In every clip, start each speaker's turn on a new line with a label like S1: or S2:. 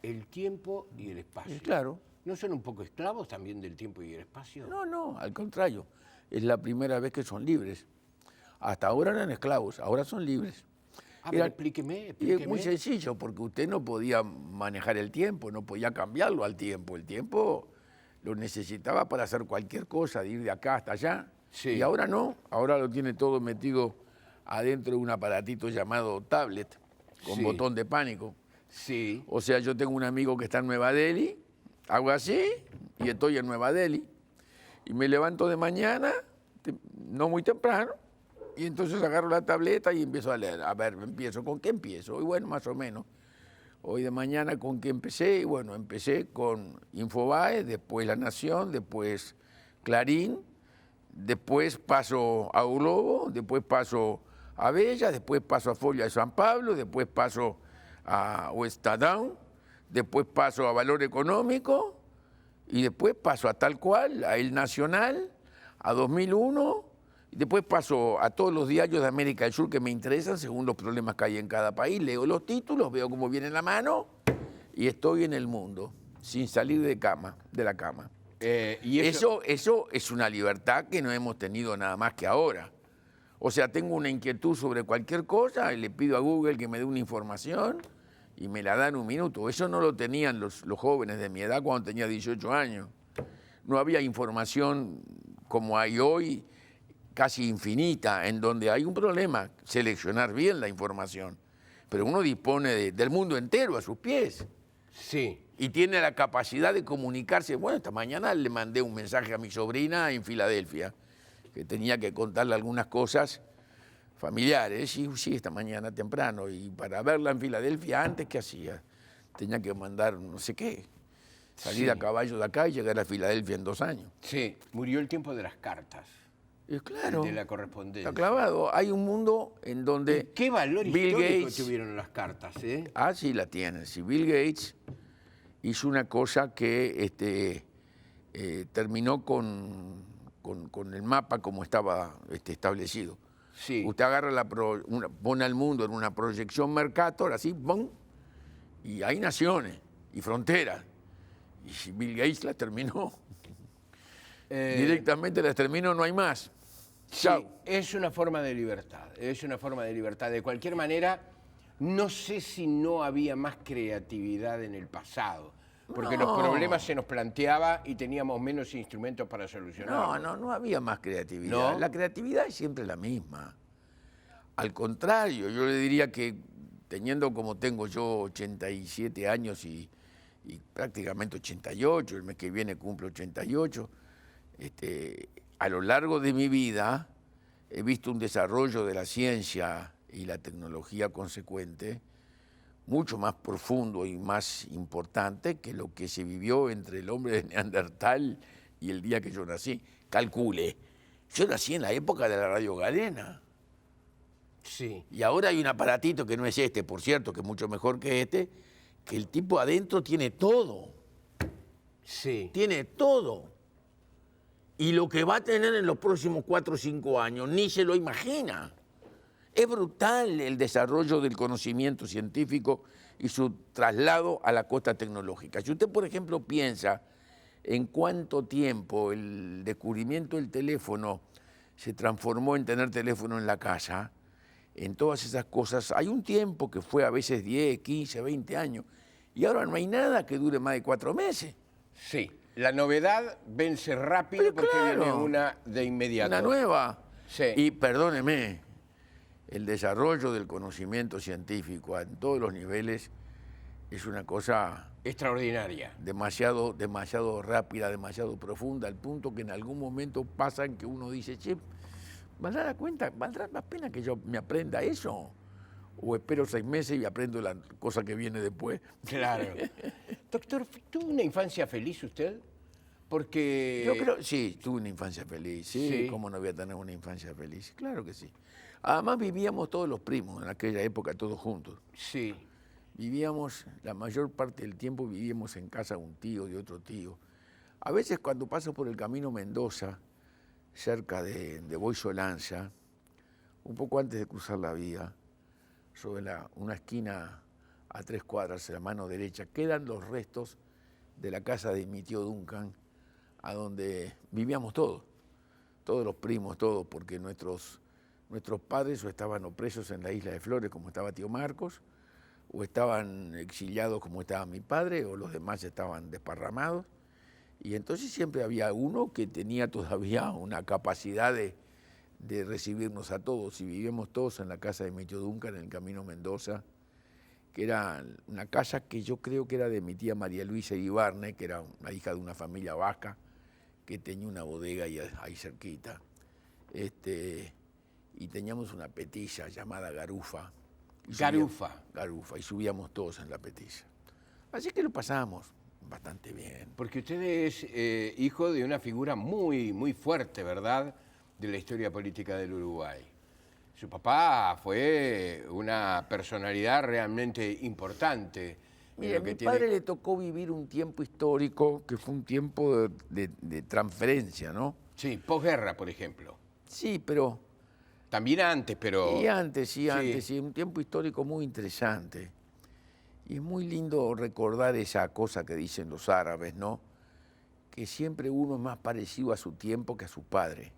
S1: El tiempo y el espacio.
S2: Claro.
S1: ¿No son un poco esclavos también del tiempo y el espacio?
S2: No, no, al contrario. Es la primera vez que son libres. Hasta ahora eran esclavos, ahora son libres.
S1: Pero explíqueme.
S2: Y es muy sencillo, porque usted no podía manejar el tiempo, no podía cambiarlo al tiempo. El tiempo lo necesitaba para hacer cualquier cosa, de ir de acá hasta allá.
S1: Sí.
S2: Y ahora no, ahora lo tiene todo metido adentro de un aparatito llamado tablet, con botón de pánico.
S1: Sí.
S2: O sea, yo tengo un amigo que está en Nueva Delhi, hago así y estoy en Nueva Delhi. Y me levanto de mañana, no muy temprano, y entonces agarro la tableta y empiezo a leer. A ver, ¿con qué empiezo? Y bueno, más o menos. Hoy de mañana, ¿con qué empecé? Y bueno, empecé con Infobae, después La Nación, después Clarín, después paso a Globo, después paso a Bella, después paso a Folia de San Pablo, después paso a Estadão, después paso a Valor Económico y después paso a Tal Cual, a El Nacional, a 2001, y después paso a todos los diarios de América del Sur que me interesan según los problemas que hay en cada país, leo los títulos, veo cómo viene la mano y estoy en el mundo, sin salir de la cama.
S1: ¿Y
S2: eso es una libertad que no hemos tenido nada más que ahora. O sea, tengo una inquietud sobre cualquier cosa y le pido a Google que me dé una información y me la da en un minuto. Eso no lo tenían los jóvenes de mi edad cuando tenía 18 años. No había información como hay hoy, casi infinita, en donde hay un problema, seleccionar bien la información. Pero uno dispone del mundo entero a sus pies.
S1: Sí.
S2: Y tiene la capacidad de comunicarse. Bueno, esta mañana le mandé un mensaje a mi sobrina en Filadelfia, que tenía que contarle algunas cosas familiares, y sí, esta mañana temprano, y para verla en Filadelfia antes, ¿qué hacía? Tenía que mandar no sé qué, salir a caballo de acá y llegar a Filadelfia en 2 años.
S1: Sí, murió el tiempo de las cartas.
S2: Claro,
S1: de la correspondencia.
S2: Está clavado. Hay un mundo en donde
S1: ¿Y qué valor
S2: Bill
S1: histórico
S2: Gates,
S1: tuvieron las cartas?
S2: Sí la tienen. Si Bill Gates hizo una cosa que terminó con el mapa como estaba establecido.
S1: Sí.
S2: Usted agarra pone al mundo en una proyección Mercator, así, ¡bum! Y hay naciones y fronteras. Y si Bill Gates las terminó, directamente las terminó, no hay más.
S1: Sí, es una forma de libertad, es una forma de libertad. De cualquier manera, no sé si no había más creatividad en el pasado, porque los problemas se nos planteaba y teníamos menos instrumentos para solucionarlos.
S2: No había más creatividad.
S1: ¿No?
S2: La creatividad es siempre la misma. Al contrario, yo le diría que teniendo como tengo yo 87 años y prácticamente 88, el mes que viene cumplo 88, a lo largo de mi vida he visto un desarrollo de la ciencia y la tecnología consecuente mucho más profundo y más importante que lo que se vivió entre el hombre de Neandertal y el día que yo nací. Calcule, yo nací en la época de la Radio Galena.
S1: Sí.
S2: Y ahora hay un aparatito que no es este, por cierto, que es mucho mejor que que el tipo adentro tiene todo.
S1: Sí.
S2: Tiene todo. Y lo que va a tener en los próximos 4 o 5 años, ni se lo imagina. Es brutal el desarrollo del conocimiento científico y su traslado a la costa tecnológica. Si usted, por ejemplo, piensa en cuánto tiempo el descubrimiento del teléfono se transformó en tener teléfono en la casa, en todas esas cosas, hay un tiempo que fue a veces 10, 15, 20 años, y ahora no hay nada que dure más de 4 meses.
S1: Sí. La novedad vence rápido.
S2: Pero
S1: porque
S2: claro,
S1: viene una de inmediato.
S2: Una nueva.
S1: Sí.
S2: Y perdóneme, el desarrollo del conocimiento científico en todos los niveles es una cosa
S1: extraordinaria.
S2: Demasiado rápida, demasiado profunda, al punto que en algún momento pasa en que uno dice, che, ¿valdrá la pena que yo me aprenda eso? O espero 6 meses y aprendo la cosa que viene después.
S1: Claro. Doctor, ¿tuvo una infancia feliz usted? Porque...
S2: Yo creo, sí, tuve una infancia feliz. Sí, ¿cómo no voy a tener una infancia feliz? Claro que sí. Además vivíamos todos los primos en aquella época, todos juntos.
S1: Sí.
S2: Vivíamos, la mayor parte del tiempo vivíamos en casa de un tío, de otro tío. A veces cuando paso por el camino Mendoza, cerca de Boisolanza, un poco antes de cruzar la vía, sobre una esquina a 3 cuadras, a la mano derecha, quedan los restos de la casa de mi tío Duncan, a donde vivíamos todos los primos, todos, porque nuestros padres o estaban o presos en la isla de Flores, como estaba tío Marcos, o estaban exiliados, como estaba mi padre, o los demás estaban desparramados. Y entonces siempre había uno que tenía todavía una capacidad de recibirnos a todos, y vivíamos todos en la casa de mi tío Duncan, en el Camino Mendoza, que era una casa que yo creo que era de mi tía María Luisa Ibarne, que era una hija de una familia vasca, que tenía una bodega ahí cerquita. Y teníamos una petilla llamada Garufa. Garufa, y subíamos todos en la petilla. Así que lo pasábamos bastante bien.
S1: Porque usted es hijo de una figura muy, muy fuerte, ¿verdad?, de la historia política del Uruguay. Su papá fue una personalidad realmente importante.
S2: Mira, a mi padre le tocó vivir un tiempo histórico que fue un tiempo de transferencia, ¿no?
S1: Sí, posguerra, por ejemplo.
S2: Sí, pero...
S1: También antes, pero...
S2: Y antes, sí, un tiempo histórico muy interesante. Y es muy lindo recordar esa cosa que dicen los árabes, ¿no? Que siempre uno es más parecido a su tiempo que a su padre.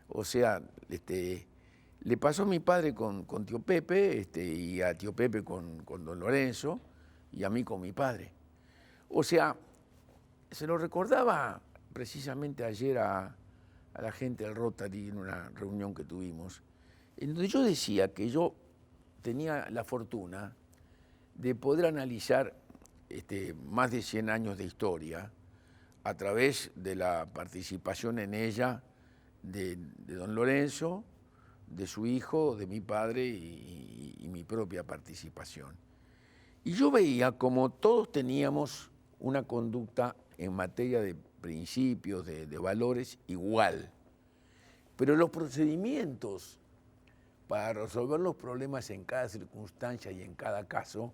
S2: O sea, le pasó a mi padre con tío Pepe, y a tío Pepe con don Lorenzo, y a mí con mi padre. O sea, se lo recordaba precisamente ayer a la gente del Rotary en una reunión que tuvimos, en donde yo decía que yo tenía la fortuna de poder analizar más de 100 años de historia a través de la participación en ella de don Lorenzo, de su hijo, de mi padre y mi propia participación. Y yo veía como todos teníamos una conducta en materia de principios, de valores igual, pero los procedimientos para resolver los problemas en cada circunstancia y en cada caso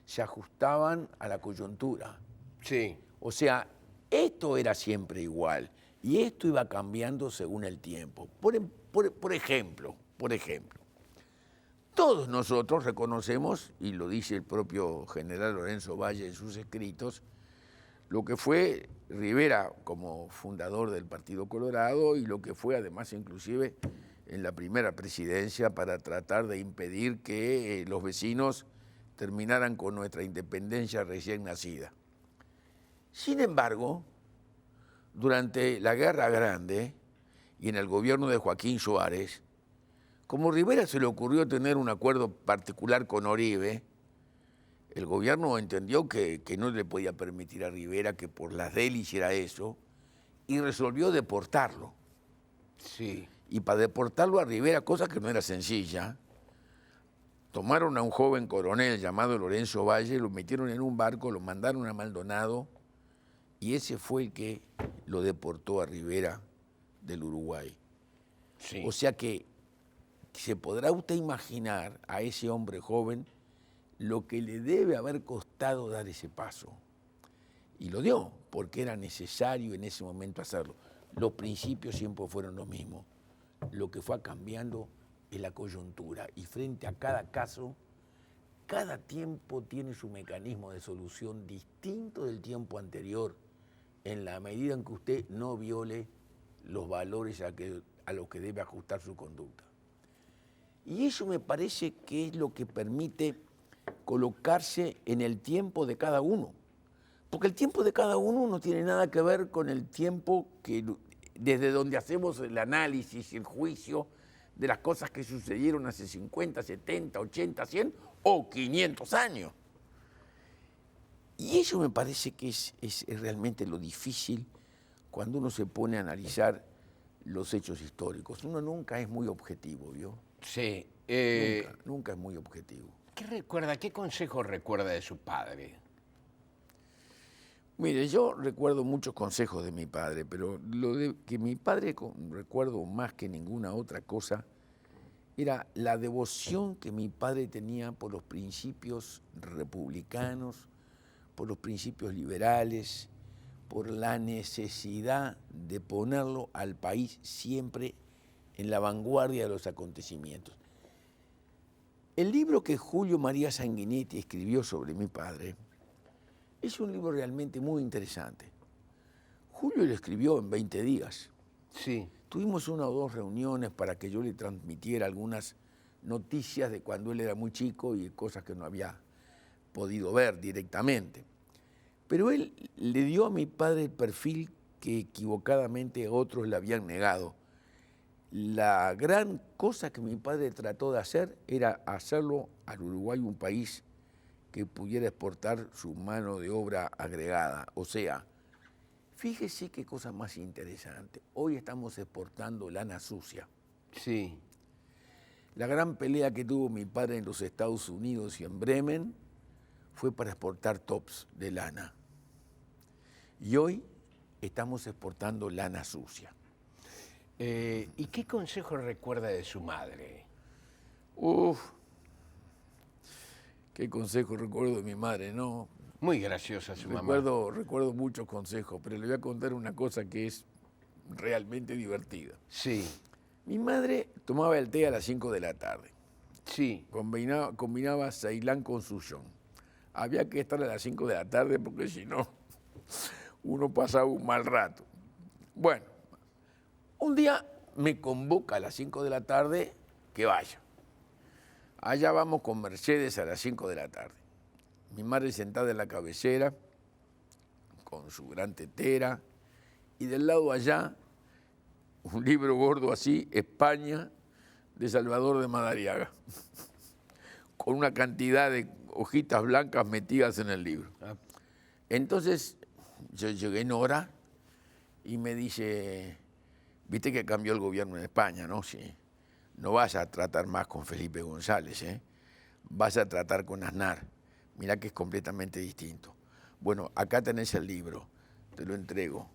S2: se ajustaban a la coyuntura.
S1: Sí.
S2: O sea, esto era siempre igual y esto iba cambiando según el tiempo. Por ejemplo, todos nosotros reconocemos, y lo dice el propio general Lorenzo Valle en sus escritos, lo que fue Rivera como fundador del Partido Colorado y lo que fue además inclusive en la primera presidencia para tratar de impedir que los vecinos terminaran con nuestra independencia recién nacida. Sin embargo, durante la Guerra Grande y en el gobierno de Joaquín Suárez, como Rivera se le ocurrió tener un acuerdo particular con Oribe, el gobierno entendió que no le podía permitir a Rivera que por las de él hiciera eso y resolvió deportarlo.
S1: Sí.
S2: Y para deportarlo a Rivera, cosa que no era sencilla, tomaron a un joven coronel llamado Lorenzo Valle, lo metieron en un barco, lo mandaron a Maldonado y ese fue el que lo deportó a Rivera del Uruguay.
S1: Sí.
S2: O sea que se podrá usted imaginar a ese hombre joven lo que le debe haber costado dar ese paso. Y lo dio, porque era necesario en ese momento hacerlo. Los principios siempre fueron los mismos. Lo que fue cambiando es la coyuntura. Y frente a cada caso, cada tiempo tiene su mecanismo de solución distinto del tiempo anterior, en la medida en que usted no viole los valores a los que debe ajustar su conducta. Y eso me parece que es lo que permite colocarse en el tiempo de cada uno. Porque el tiempo de cada uno no tiene nada que ver con el tiempo que, desde donde hacemos el análisis y el juicio de las cosas que sucedieron hace 50, 70, 80, 100 o 500 años. Y eso me parece que es realmente lo difícil cuando uno se pone a analizar los hechos históricos. Uno nunca es muy objetivo, ¿vio?
S1: Sí.
S2: Nunca es muy objetivo.
S1: ¿Qué consejo recuerda de su padre?
S2: Mire, yo recuerdo muchos consejos de mi padre, pero lo de que mi padre recuerdo más que ninguna otra cosa era la devoción que mi padre tenía por los principios republicanos, por los principios liberales, por la necesidad de ponerlo al país siempre en la vanguardia de los acontecimientos. El libro que Julio María Sanguinetti escribió sobre mi padre es un libro realmente muy interesante. Julio lo escribió en 20 días.
S1: Sí.
S2: Tuvimos una o dos reuniones para que yo le transmitiera algunas noticias de cuando él era muy chico y cosas que no había podido ver directamente. Pero él le dio a mi padre el perfil que equivocadamente otros le habían negado. La gran cosa que mi padre trató de hacer era hacerlo al Uruguay un país que pudiera exportar su mano de obra agregada. O sea, fíjese qué cosa más interesante. Hoy estamos exportando lana sucia.
S1: Sí.
S2: La gran pelea que tuvo mi padre en los Estados Unidos y en Bremen fue para exportar tops de lana. Y hoy estamos exportando lana sucia.
S1: ¿Y qué consejo recuerda de su madre?
S2: Uf, qué consejo recuerdo de mi madre, ¿no?
S1: Muy graciosa su mamá.
S2: Recuerdo muchos consejos, pero le voy a contar una cosa que es realmente divertida.
S1: Sí,
S2: Mi madre tomaba el té a las 5 de la tarde.
S1: sí.
S2: Combinaba Ceilán con Suyón. Había que estar a las 5 de la tarde porque si no, uno pasaba un mal rato. Bueno, un día me convoca a las 5 de la tarde que vaya. Allá vamos con Mercedes a las 5 de la tarde. Mi madre sentada en la cabecera, con su gran tetera, y del lado allá, un libro gordo así, España, de Salvador de Madariaga, con una cantidad de hojitas blancas metidas en el libro. Entonces, yo llegué en hora y me dice, viste que cambió el gobierno en España, ¿no? Sí. No vas a tratar más con Felipe González, ¿eh? Vas a tratar con Aznar. Mirá que es completamente distinto. Bueno, acá tenés el libro, te lo entrego.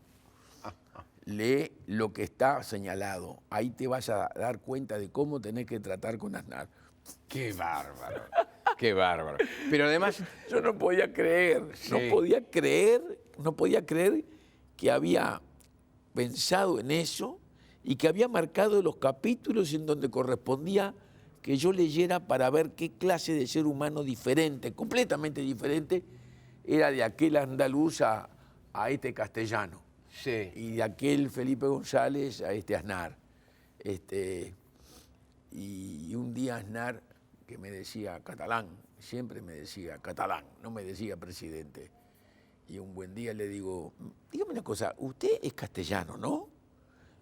S2: Lee lo que está señalado. Ahí te vas a dar cuenta de cómo tenés que tratar con Aznar.
S1: Qué bárbaro, qué bárbaro. Pero además,
S2: Yo no podía creer,
S1: Sí.
S2: no podía creer que había pensado en eso y que había marcado los capítulos en donde correspondía que yo leyera para ver qué clase de ser humano diferente, completamente diferente, era de aquel andaluz a este castellano.
S1: sí.
S2: Y de aquel Felipe González a este Aznar. Y un día Aznar, que me decía catalán, siempre me decía catalán, no me decía presidente. Y un buen día le digo, dígame una cosa, usted es castellano, ¿no?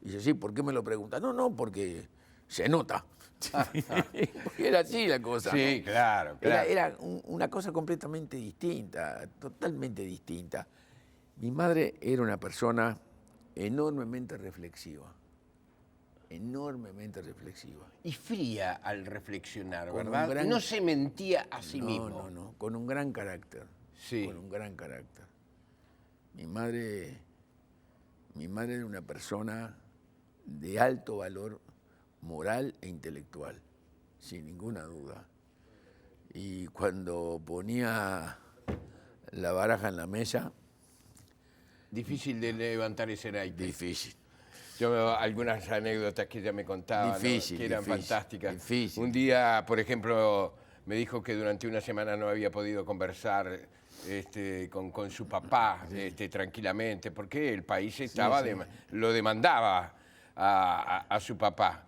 S2: Y dice, sí, ¿por qué me lo pregunta? No, porque se nota. Porque era así la cosa.
S1: Sí,
S2: ¿no?
S1: claro.
S2: Era una cosa completamente distinta, totalmente distinta. Mi madre era una persona enormemente reflexiva,
S1: Y fría al reflexionar,
S2: Con un
S1: ¿verdad?
S2: gran-
S1: No se mentía a sí mismo.
S2: No, con un gran carácter.
S1: Sí.
S2: Con un gran carácter. Mi madre era una persona de alto valor moral e intelectual, sin ninguna duda. Y cuando ponía la baraja en la mesa,
S1: Difícil de levantar ese naipe.
S2: difícil.
S1: Yo algunas anécdotas que ella me contaba, ¿no?
S2: Difícil,
S1: que eran
S2: difícil,
S1: fantásticas.
S2: difícil.
S1: Un día, por ejemplo, me dijo que durante una semana no había podido conversar con su papá tranquilamente, porque el país estaba lo demandaba a su papá.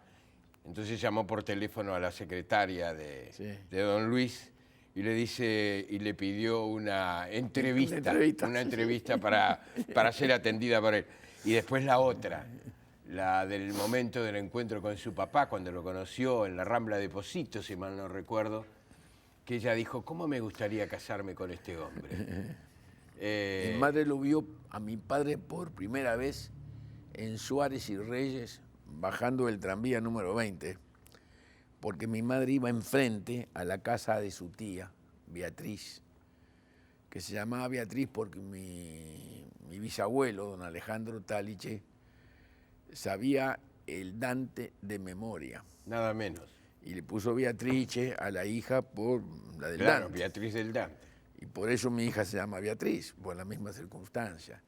S1: Entonces llamó por teléfono a la secretaria de don Luis y le dice y le pidió una entrevista para ser atendida por él. Y después la otra, la del momento del encuentro con su papá, cuando lo conoció en la Rambla de Positos, si mal no recuerdo, que ella dijo, ¿cómo me gustaría casarme con este hombre?
S2: Mi madre lo vio a mi padre por primera vez en Suárez y Reyes, bajando el tranvía número 20, porque mi madre iba enfrente a la casa de su tía, Beatriz, que se llamaba Beatriz porque mi bisabuelo, don Alejandro Taliche, sabía el Dante de memoria.
S1: Nada menos.
S2: Y le puso Beatrice a la hija por la del
S1: Claro,
S2: Dante.
S1: Beatriz del Dante.
S2: Y por eso mi hija se llama Beatriz, por la misma circunstancia.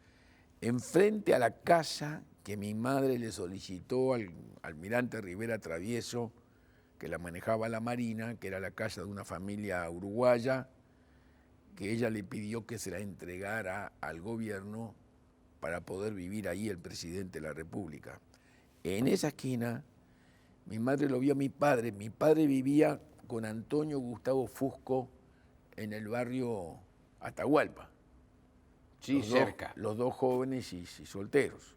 S2: Enfrente a la casa que mi madre le solicitó al almirante Rivera Travieso que la manejaba la Marina, que era la casa de una familia uruguaya, que ella le pidió que se la entregara al gobierno para poder vivir ahí el presidente de la República. En esa esquina, mi madre lo vio a mi padre vivía con Antonio Gustavo Fusco en el barrio Atahualpa.
S1: Sí, cerca.
S2: Los dos jóvenes y solteros.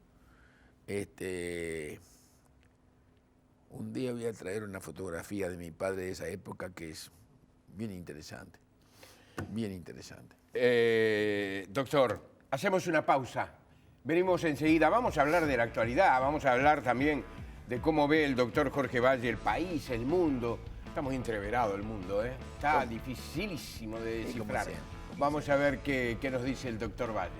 S2: Un día voy a traer una fotografía de mi padre de esa época que es bien interesante. Bien interesante.
S1: Doctor, hacemos una pausa. Venimos enseguida. Vamos a hablar de la actualidad, vamos a hablar también de cómo ve el doctor Jorge Valle el país, el mundo. Está muy entreverado el mundo, ¿eh? Está dificilísimo de descifrar. Vamos a ver qué nos dice el doctor Valle.